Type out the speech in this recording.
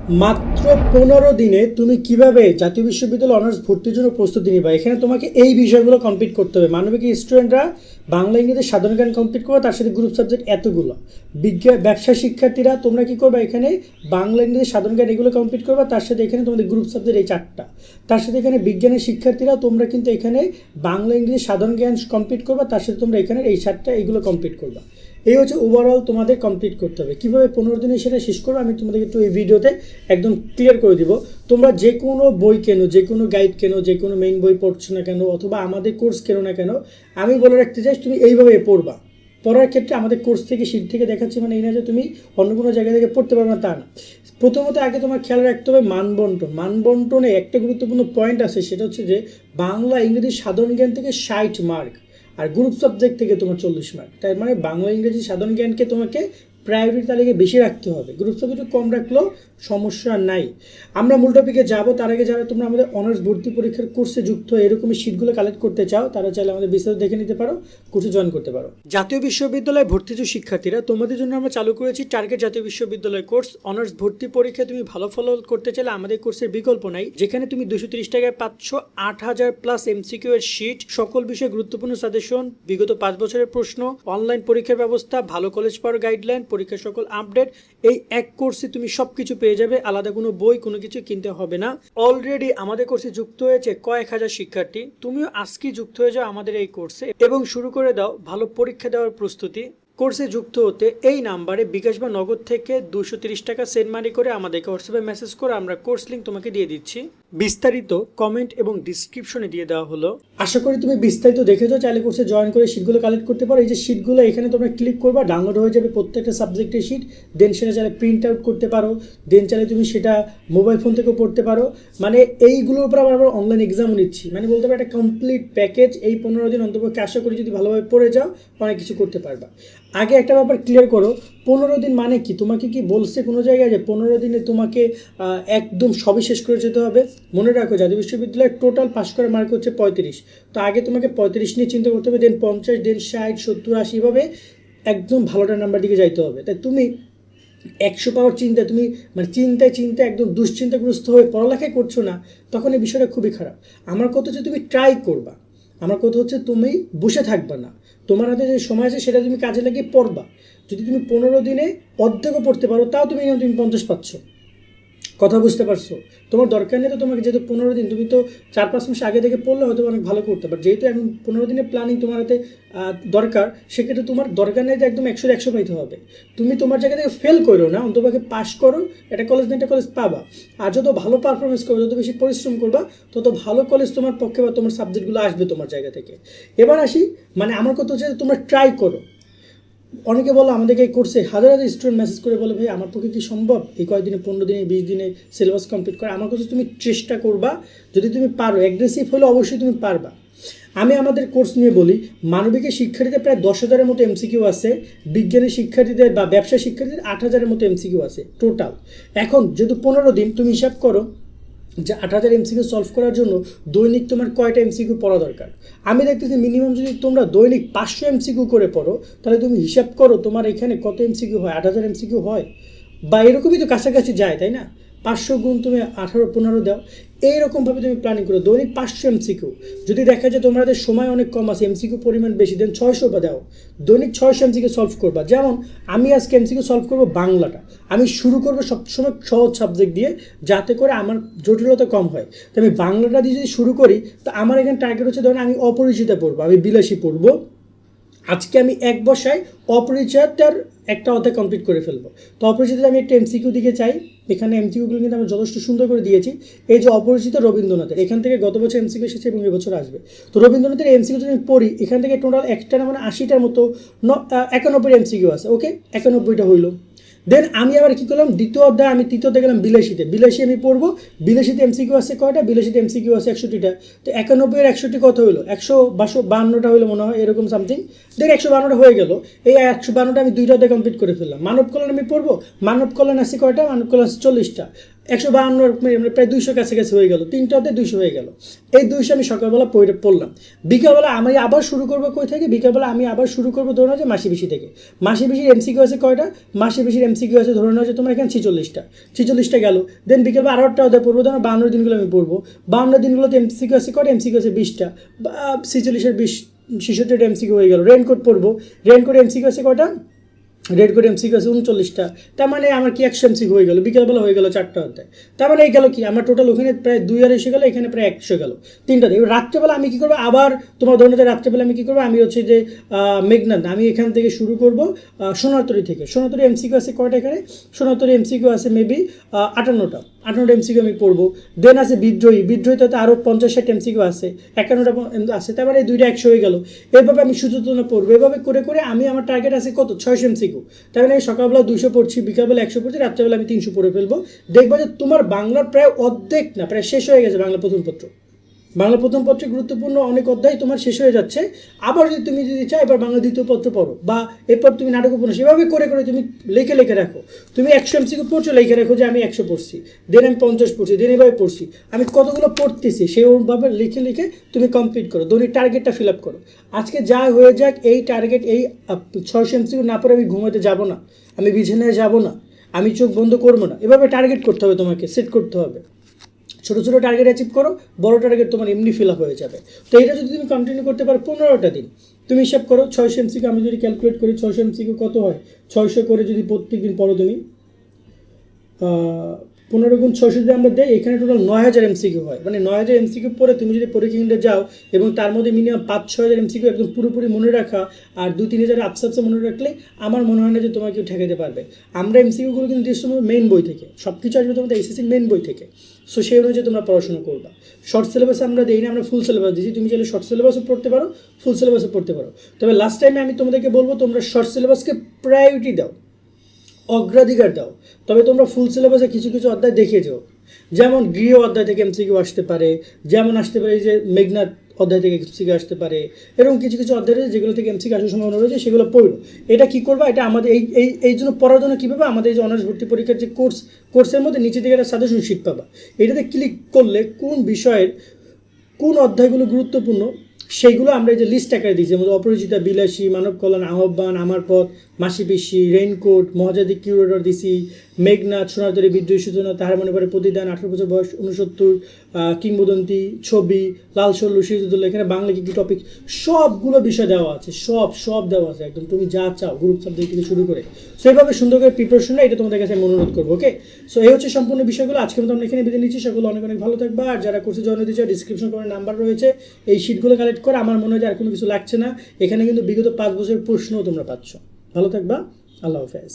মাত্র 15 দিনে তুমি কিভাবে জাতীয় বিশ্ববিদ্যালয় অনার্স ভর্তির জন্য প্রস্তুতি নিবা। এখানে তোমাকে এই বিষয়গুলো কমপ্লিট করতে হবে। মানবিক স্টুডেন্টরা বাংলা ইংরেজি সাধারণ জ্ঞান কমপ্লিট করবে, তার সাথে গ্রুপ সাবজেক্ট এতগুলো। বিজ্ঞান ব্যবসা শিক্ষার্থীরা তোমরা কি করবে, এখানে বাংলা ইংরেজি সাধারণ জ্ঞান এগুলো কমপ্লিট করবে, তার সাথে এখানে তোমাদের গ্রুপ সাবজেক্ট এই 4টা। তার সাথে এখানে বিজ্ঞানের শিক্ষার্থীরা তোমরা কিন্তু এখানে বাংলা ইংরেজি সাধারণ জ্ঞান কমপ্লিট করবে, তার সাথে তোমরা এখানে এই 4টা এইগুলো কমপ্লিট করবে। এই হচ্ছে ওভারঅল তোমাদের কমপ্লিট করতে হবে। কীভাবে 15 দিনে সেটা শেষ করবে আমি তোমাদের একটু এই ভিডিওতে একদম ক্লিয়ার করে দিব। তোমরা যে কোনো বই কেনো, যে কোনো গাইড কেনো, যে কোনো মেইন বই পড়ছো না কেন, অথবা আমাদের কোর্স কেনো না কেন, আমি বলে রাখতে চাই তুমি এইভাবে পড়বা। পড়ার ক্ষেত্রে আমাদের কোর্স থেকে শীট থেকে দেখাচ্ছি, মানে এই না যে তুমি অন্য কোনো জায়গা থেকে পড়তে পারবে না তা না। প্রথমত আগে তোমার খেয়াল রাখতে হবে মানবন্টন। মানবন্টনে একটা গুরুত্বপূর্ণ পয়েন্ট আছে, সেটা হচ্ছে যে বাংলা ইংরেজি সাধারণ জ্ঞান থেকে 60 মার্ক, আর গ্রুপ সাবজেক্ট থেকে তোমার 40 মার্ক। তাই মানে বাংলা ইংরেজি সাধারণ জ্ঞানকে তোমাকে প্রায়োরিটি তালিকায় বেশি রাখতে হবে, গ্রুপ সাবজেক্টে কম রাখলেও সমস্যা নাই। আমরা মূল টপিকে যাবো, তার আগে যারা তোমরা আমাদের অনার্স ভর্তি পরীক্ষার কোর্সে যুক্ত এরকমই শিটগুলো কালেক্ট করতে চাও, তারা চাইলে আমাদের বিস্তারিত দেখে নিতে পারো, কোর্সে জয়েন করতে পারো। জাতীয় বিশ্ববিদ্যালয়ে ভর্তিজ শিক্ষার্থীরা, তোমাদের জন্য আমরা চালু করেছি টার্গেট জাতীয় বিশ্ববিদ্যালয় কোর্স। অনার্স ভর্তি পরীক্ষায় তুমি ভালো ফল করতে চাইলে আমাদের কোর্সের বিকল্প নাই, যেখানে তুমি 230 টাকায় পাচ্ছ 8000 প্লাস এমসিকিউ এর শিট, সকল বিষয়ে গুরুত্বপূর্ণ সাজেশন, বিগত 5 বছরের প্রশ্ন, অনলাইন পরীক্ষার ব্যবস্থা, ভালো কলেজ পাওয়ার গাইডলাইন, পরীক্ষার সকল আপডেট। এই এক কোর্সে তুমি সবকিছু পেয়ে যাবে, আলাদা কোনো বই কোনো কিছু কিনতে হবে না। অলরেডি আমাদের কোর্সে যুক্ত হয়েছে কয়েক হাজার শিক্ষার্থী। তুমিও আজকেই যুক্ত হয়ে যাও আমাদের এই কোর্সে এবং শুরু করে দাও ভালো পরীক্ষা দেওয়ার প্রস্তুতি। কোর্সে যুক্ত হতে এই নাম্বারে বিকাশ বা নগদ থেকে 230 টাকা সেন্ড মানি করে আমাদেরকে হোয়াটসঅ্যাপে মেসেজ করে আমরা কোর্স লিঙ্ক তোমাকে দিয়ে দিচ্ছি। বিস্তারিত কমেন্ট এবং ডিসক্রিপশনে দিয়ে দেওয়া হলো। আশা করি তুমি বিস্তারিত দেখেছো, চাইলে কোর্সে জয়েন করে শিটগুলো কালেক্ট করতে পারো। এই যে শিটগুলো এখানে তোমরা ক্লিক করবা, ডাউনলোড হয়ে যাবে প্রত্যেকটা সাবজেক্টের শিট। দেন সেটা চাইলে প্রিন্ট আউট করতে পারো, দেন চাইলে তুমি সেটা মোবাইল ফোন থেকেও পড়তে পারো। মানে এইগুলোর উপর আবার আমরা অনলাইন এক্সামও নিচ্ছি, মানে বলতে পারো একটা কমপ্লিট প্যাকেজ। এই 15 দিন অন্তপক্ষে আশা করি যদি ভালোভাবে পড়ে যাও অনেক কিছু করতে পারবা। আগে একটা ব্যাপার ক্লিয়ার করো, 15 দিন মানে কি? তোমাকে কি বলছে কোনো জায়গায় যে 15 দিনে তোমাকে একদম সবই শেষ করে যেতে হবে? মনে রাখো জাতীয় বিশ্ববিদ্যালয়ের টোটাল পাস করার মার্ক হচ্ছে 35। তো আগে তোমাকে 35 নিয়ে চিন্তা করতে হবে, দেন 50, দেন 60, 70, 80 এভাবে একদম ভালোটা নাম্বার দিকে যাইতে হবে। তাই তুমি 100 পাওয়ার চিন্তায় তুমি মানে চিন্তায় একদম দুশ্চিন্তাগ্রস্ত হয়ে পড়ালেখাই করছো না, তখন এই বিষয়টা খুবই খারাপ। আমার কথা হচ্ছে তুমি ট্রাই করবা, আমার কথা হচ্ছে তুমি বসে থাকবা না। তোমার হাতে যে সময় আছে সেটা তুমি কাজে লাগিয়ে পড়বা। যদি তুমি 15 দিনে অর্ধেকও পড়তে পারো, তাও তুমি 50 পাচ্ছ। কথা বুঝতে পারছো? তোমার দরকার নেই তো তোমাকে, যেহেতু 15 দিন, তুমি তো 4-5 মাস আগে থেকে পড়লে হয়তো অনেক ভালো করতে পারো। যেহেতু এখন 15 দিনের প্ল্যানিং তোমার হাতে দরকার, সেক্ষেত্রে তোমার দরকার নেই যে একদম 100-100 পাইতে হবে। তুমি তোমার জায়গা থেকে ফেল করো না, অন্তপক্ষে পাস করো, একটা কলেজ না একটা কলেজ পাবা। আর যত ভালো পারফরমেন্স করবে, যত বেশি পরিশ্রম করবা, তত ভালো কলেজ তোমার পক্ষে বা তোমার সাবজেক্টগুলো আসবে তোমার জায়গা থেকে। এবার আসি, মানে আমার কথা হচ্ছে তোমরা ট্রাই করো। অনেকে বলো আমাদেরকে এই কোর্সে হাজার হাজার স্টুডেন্ট মেসেজ করে বলে, ভাই আমার পক্ষে কি সম্ভব এই কয়েকদিনে, 15 দিনে, 20 দিনে সিলেবাস কমপ্লিট করা? আমার কাছে তুমি চেষ্টা করবা, যদি তুমি পারো, অ্যাগ্রেসিভ হলে অবশ্যই তুমি পারবা। আমি আমাদের কোর্স নিয়ে বলি, মানবিকের শিক্ষার্থীদের প্রায় 10,000-এর মতো এমসিকিউ আছে, বিজ্ঞানের শিক্ষার্থীদের বা ব্যবসা শিক্ষার্থীদের 8,000-এর মতো এমসিকিউ আছে টোটাল। এখন যেহেতু 15 দিন, তুমি হিসাব করো যে 8,000 এমসিকিউ সলভ করার জন্য দৈনিক তোমার কয়টা এমসিকিউ পড়া দরকার। আমি দেখতেছি মিনিমাম যদি তোমরা দৈনিক 500 এমসিকিউ করে পড়ো, তাহলে তুমি হিসাব করো তোমার এখানে কত এমসিকিউ হয়। 8,000 এমসিকিউ হয় বা এরকমই তো কাছাকাছি যায়, তাই না? 500 গুণ তুমি 18-15 দাও, এইরকমভাবে তুমি প্ল্যানিং করো দৈনিক 500 এমসিকিউ। যদি দেখা যায় তোমাদের সময় অনেক কম আছে, এমসিকিউ পরিমাণ বেশি, দেন 600 বা দাও, দৈনিক 600 এমসিকিউ সলভ করবা। যেমন আমি আজকে এমসিকিউ সলভ করবো বাংলাটা, আমি শুরু করবো সবসময় সহজ সাবজেক্ট দিয়ে, যাতে করে আমার জটিলতা কম হয়। তো আমি বাংলাটা দিয়ে যদি শুরু করি, তো আমার এখানে টার্গেট হচ্ছে, ধরেন আমি অপরিচিতা পড়বো, আমি বিলাসী পড়বো। আজকে আমি এক বসায় অপরিচিতার একটা অধ্যায় কমপ্লিট করে ফেলবো। তো অপরিচিতা আমি একটা এমসিকিউ দিকে চাই, এখানে এমসিকিউগুলো কিন্তু আমি যথেষ্ট সুন্দর করে দিয়েছি। এই যে অপরিচিত রবীন্দ্রনাথের, এখান থেকে গত বছর এমসিকিউ এসেছে এবং এবছর আসবে। তো রবীন্দ্রনাথের এমসিকিউ যদি আমি পড়ি, এখান থেকে টোটাল একটা না মানে 80টার মতো 91 এমসিকিউ আছে। ওকে, 91টা হইলো। দেন আমি আবার কী করলাম, দ্বিতীয় অধ্যায় আমি তৃতীয় অধ্যায় গেলাম বিলাসীতে। বিলাসী আমি পড়বো, বিলাসীতে এমসিকিউ আছে কয়টা? বিলাসীতে এমসিকিউ আছে 61টা। তো 91-এর 61 কত হলো? 152টা হলো মনে হয়, এরকম সামথিং। দেন 152টা হয়ে গেল। এই 152টা আমি 2টা অধ্যায় কমপ্লিট করে ফেললাম। মানব কল্যাণ আমি পড়বো, মানব কল্যাণ আছে কয়টা? মানব কল্যাণ আছে 40টা। 152 মানে প্রায় 200 কাছাকাছি হয়ে গেল, 3টা অধ্যায় 200 হয়ে গেল। এই 200 আমি সকালবেলা পড়লাম। বিকালবেলা আমি আবার শুরু করবো কই থেকে? বিকালবেলা আমি আবার শুরু করবো ধরুন যে মাসি পিসি থেকে। মাসি পিসির এমসিকিউ আছে কয়টা? মাসি পিসির এমসিকিউ আছে ধরুন যে তোমার এখানে 46টা গেল। দেন বিকেলবেলা আরও একটা অধ্যায় পড়বো, ধরুন 52 দিনগুলো আমি পড়বো। 52 দিনগুলোতে এমসিকিউ আছে কয়টা? এমসিকিউ আছে 20টা, 46-এর 20, 66টা এমসিকিউ হয়ে গেল। রেনকোট পড়বো, রেনকোট এমসিকিউ আছে কয়টা? রেড করে এমসিকিউ আছে 39টা। তার মানে আমার কি 100 এমসিকিউ হয়ে গেল, বিকেলবেলা হয়ে গেল 4টা অধ্যায়। তার মানে এই গেল কি আমার টোটাল ওখানে প্রায় 2 এসে গেল, এখানে প্রায় 100 গেল 3টা দিয়ে। রাত্রেবেলা আমি কী করবো? আবার তোমার ধরুন যে রাত্রেবেলা আমি কী করবো? আমি হচ্ছে যে মেঘনাদ, আমি এখান থেকে শুরু করবো সোনারতরী থেকে। সোনারতরী এমসিকিউ আছে কয়টা এখানে? সোনারতরী এমসিকিউ আছে মেবি 58টা এমসিকিউ আমি পড়বো। দেন আছে বিদ্রোহীতে তো আরও 50-60 এমসিকিউ আছে, 51টা আছে। তার মানে 2টা 100 হয়ে গেল। এভাবে আমি সূচনা পড়বো, এভাবে করে করে আমি আমার টার্গেট আছে কত? 600 এমসিকিউ। তার মানে আমি সকালবেলা 200 পড়ছি, বিকালবেলা 100 পড়ছি, রাত্রেবেলা আমি 300 পড়ে ফেলবো। দেখবো যে তোমার বাংলার প্রায় অর্ধেক না প্রায় শেষ হয়ে গেছে বাংলা প্রথম পত্র। বাংলা প্রথম পত্রে গুরুত্বপূর্ণ অনেক অধ্যায় তোমার শেষ হয়ে যাচ্ছে। আবার যদি তুমি চাও এবার বাংলা দ্বিতীয় পত্র পড়ো, বা এরপর তুমি নাটক উপন্যাস, সেভাবে করে করে তুমি লিখে রাখো। তুমি 100 এমসিকিউ পড়ছো, লিখে রাখো যে আমি 100 পড়ছি, দেন আমি 50 পড়ছি, দেন এভাবে পড়ছি, আমি কতগুলো পড়তেছি সেইভাবে লিখে তুমি কমপ্লিট করো, দৈনিক টার্গেটটা ফিল আপ করো। আজকে যা হয়ে যাক, এই টার্গেট, এই 600 এমসিকিউ না পড়ে আমি ঘুমাতে যাবো না, আমি বিছানায় যাবো না, আমি চোখ বন্ধ করবো না। এভাবে টার্গেট করতে হবে, তোমাকে সেট করতে হবে। ছোটো ছোটো টার্গেট অ্যাচিভ করো, বড় টার্গেট তোমার এমনি ফিল আপ হয়ে যাবে। তো এইটা যদি তুমি কন্টিনিউ করতে পারো 15টা দিন, তুমি হিসাব করো 600 এমসিকিউ, আমি যদি ক্যালকুলেট করি 600 এমসিকিউ কত হয়, 600 করে যদি প্রত্যেক দিন পড়ো তুমি, 15 গুণ 600 যদি আমরা দেয়, এখানে টোটাল 9000 এমসিকিউ হয়। মানে 9000 এমসিকিউ পরে তুমি যদি পরীক্ষা কেন্দ্রে যাও এবং তার মধ্যে মিনিমাম 5-6 হাজার এমসিকিউ একদম পুরোপুরি মনে রাখা আর 2-3 হাজার আপসে মনে রাখলে আমার মনে হয় না যে তোমাকে কেউ ঠেকাতে পারবে। আমরা এমসিকিউগুলো কিন্তু দিচ্ছি মেইন বই থেকে, সব কিছু আসবে তোমাদের এসএসসির মেইন বই থেকে। সো সেই অনুযায়ী তোমরা পড়াশোনা করবা। শর্ট সিলেবাস আমরা দিই না, আমরা ফুল সিলেবাস দিচ্ছি। তুমি চাইলে শর্ট সিলেবাসও পড়তে পারো, ফুল সিলেবাসও পড়তে পারো। তবে লাস্ট টাইমে আমি তোমাদেরকে বলবো তোমরা শর্ট সিলেবাসকে প্রায়োরিটি দাও, অগ্রাধিকার দাও। তবে তোমরা ফুল সিলেবাসে কিছু কিছু অধ্যায় দেখে যাও, যেমন গৃহ অধ্যায় থেকে এমসিকিউ আসতে পারে, যেমন আসতে পারে যে মেঘনাদ অধ্যায় থেকে এমসিকিউ আসতে পারে। এরকম কিছু কিছু অধ্যায় রয়েছে যেগুলো থেকে এমসিকিউ আসার সম্ভাবনা রয়েছে, সেগুলো পড়ো। এটা কী করবা? এটা আমাদের এই জন্য পড়ার জন্য কীভাবে আমাদের যে অনার্স ভর্তি পরীক্ষার যে কোর্সের মধ্যে নিচে থেকে একটা সাজেশন শিট পাবা। এটাতে ক্লিক করলে কোন বিষয়ের কোন অধ্যায়গুলো গুরুত্বপূর্ণ সেইগুলো আমরা এই যে লিস্ট আকারে দিচ্ছি, যেমন অপরিচিতা, বিলাসী, মানব কল্যাণ, আহ্বান, আমার পথ, মাসি পিসি, রেইনকোট, মহাজাদি কিউরেটর দিছি, মেঘনাথ, সোনারতরী, বিদ্রোহী সূচনা, তাহার মনে পড়ে প্রতিদান, 18 বছর বয়স, 69, কিংবদন্তি, ছবি, লাল সল্লু, সিরাজুদ্দৌলা। এখানে বাংলা কি কি টপিক সবগুলো বিষয় দেওয়া আছে, সব দেওয়া আছে একদম, তুমি যা চাও গ্রুপ সাবজেক্ট থেকে শুরু করে। সো এইভাবে সুন্দর করে প্রিপারেশনটা এটা তোমাদের কাছে আমি অনুরোধ করবো। ওকে, সো এই হচ্ছে সম্পূর্ণ বিষয়গুলো। আজকে মতো আমরা এখানে বিদায় নিচ্ছি। সকলে অনেক অনেক ভালো থাকবা। আর যারা কোর্সে জয়েন হতে চাও, ডিসক্রিপশন করে নাম্বার রয়েছে, এই শিটগুলো কালেক্ট করে। আমার মনে হয় যে আর কোনো কিছু লাগছে না, এখানে কিন্তু বিগত 5 বছরের প্রশ্নও তোমরা পাচ্ছ। ভালো থাকবা, আল্লাহ হাফেজ।